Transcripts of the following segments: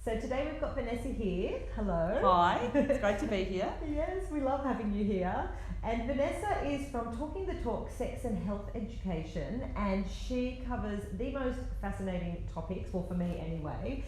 So today we've got Vanessa here. Hello. Hi, it's great to be here. Yes, we love having you here. And Vanessa is from Talking the Talk Sex and Health Education, and she covers the most fascinating topics, well for me anyway,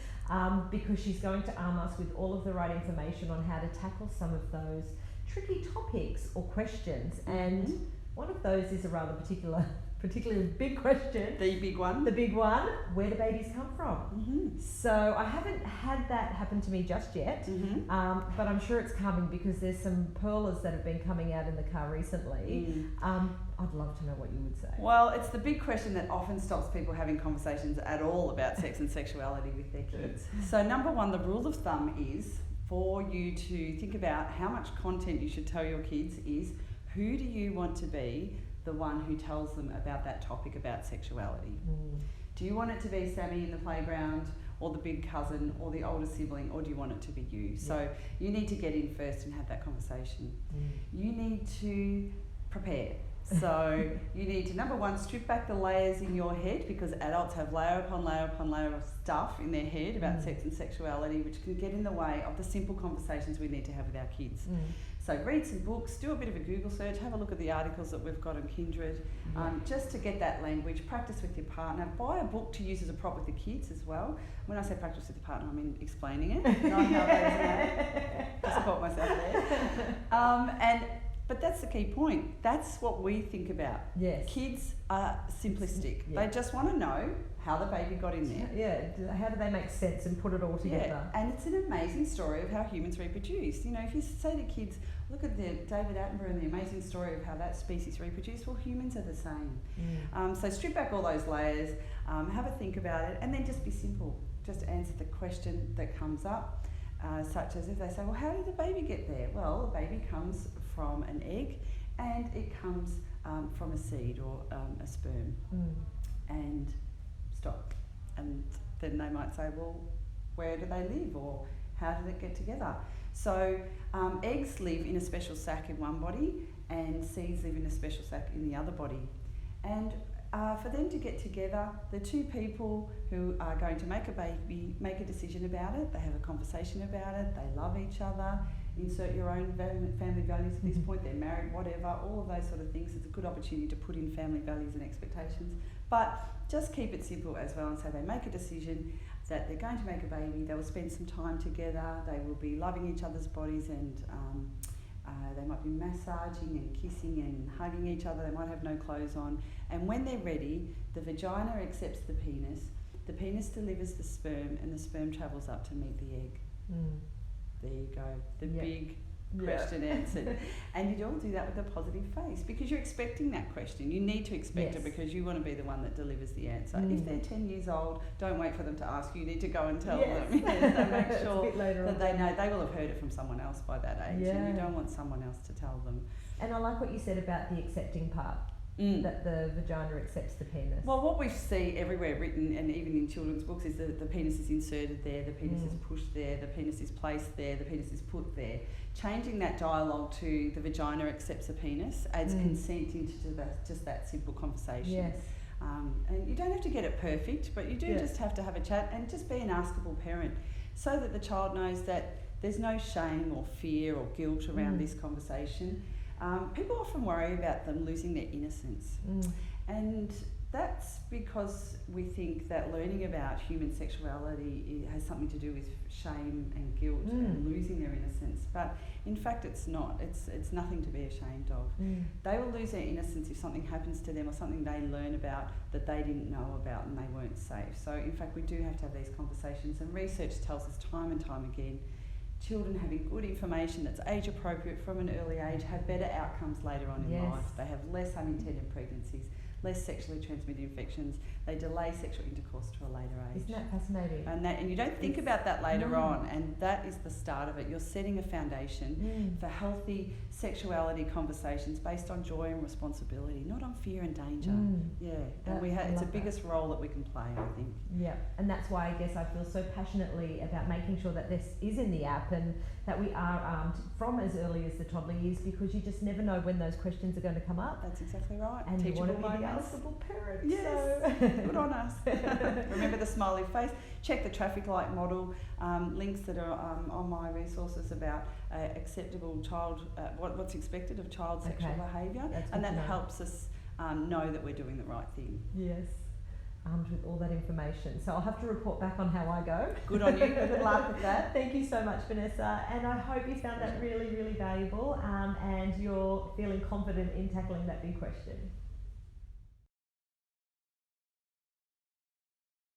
because she's going to arm us with all of the right information on how to tackle some of those tricky topics or questions. And one of those is a rather particularly big question. The big one. The big one, where do babies come from? So I haven't had that happen to me just yet, but I'm sure it's coming because there's some pearlers that have been coming out in the car recently. I'd love to know what you would say. Well, it's the big question that often stops people having conversations at all about sex and sexuality with their kids. So number one, the rule of thumb is for you to think about how much content you should tell your kids is who do you want to be the one who tells them about that topic about sexuality. Do you want it to be Sammy in the playground or the big cousin or the older sibling, or do you want it to be you? So you need to get in first and have that conversation. You need to prepare. So you need to, number one, strip back the layers in your head, because adults have layer upon layer upon layer of stuff in their head about sex and sexuality, which can get in the way of the simple conversations we need to have with our kids. So read some books, do a bit of a Google search, have a look at the articles that we've got on Kiindred, just to get that language, practice with your partner, buy a book to use as a prop with the kids as well. When I say practice with your partner, I mean explaining it, not how they just caught myself there. But that's the key point. That's what we think about. Yes. Kids are simplistic. They just want to know how the baby got in there. Yeah, how do they make sense and put it all together? And it's an amazing story of how humans reproduce. You know, if you say to kids, look at David Attenborough and the amazing story of how that species reproduced, well, humans are the same. So strip back all those layers, have a think about it, and then just be simple. Just answer the question that comes up, such as if they say, well, how did the baby get there? Well, the baby comes from an egg, and it comes from a seed or a sperm. And stop. And then they might say, well, where do they live, or how did it get together? So eggs live in a special sac in one body, and seeds live in a special sac in the other body. And for them to get together, the two people who are going to make a baby make a decision about it, they have a conversation about it, they love each other, insert your own family values at this point, they're married, whatever, all of those sort of things. It's a good opportunity to put in family values and expectations. But just keep it simple as well, and so they make a decision that they're going to make a baby, they will spend some time together, they will be loving each other's bodies, and they might be massaging and kissing and hugging each other, they might have no clothes on. And when they're ready, the vagina accepts the penis delivers the sperm, and the sperm travels up to meet the egg. There you go, the big question answered. And you all do that with a positive face, because you're expecting that question. You need to expect it, because you want to be the one that delivers the answer. If they're 10 years old, don't wait for them to ask you need to go and tell them. So make sure that they know. They will have heard it from someone else by that age, and you don't want someone else to tell them. And I like what you said about the accepting part. That the vagina accepts the penis. Well, what we see everywhere written, and even in children's books, is that the penis is inserted there, the penis is pushed there, the penis is placed there, the penis is put there. Changing that dialogue to the vagina accepts a penis adds consent into just that simple conversation. And you don't have to get it perfect, but you do just have to have a chat and just be an askable parent, so that the child knows that there's no shame or fear or guilt around this conversation. People often worry about them losing their innocence, and that's because we think that learning about human sexuality has something to do with shame and guilt and losing their innocence, but in fact it's not. It's nothing to be ashamed of. They will lose their innocence if something happens to them or something they learn about that they didn't know about and they weren't safe. So in fact we do have to have these conversations, and research tells us time and time again, children having good information that's age appropriate from an early age have better outcomes later on in life. They have less unintended pregnancies, less sexually transmitted infections, they delay sexual intercourse to a later age. Isn't that fascinating? And you don't think about that later on, and that is the start of it. You're setting a foundation for healthy sexuality conversations based on joy and responsibility, not on fear and danger. And it's the biggest role that we can play, I think. And that's why I guess I feel so passionately about making sure that this is in the app, and that we are armed from as early as the toddler years, because you just never know when those questions are going to come up. That's exactly right. And you want to be the responsible parents. Yes, So. good on us. Remember the smiley face. Check the traffic light model. Links that are on my resources about acceptable child, what's expected of child sexual behaviour, and that helps us know that we're doing the right thing. Yes. Armed with all that information. So I'll have to report back on how I go. Good on you. Good luck with that. Thank you so much, Vanessa. And I hope you found that really, really valuable and you're feeling confident in tackling that big question.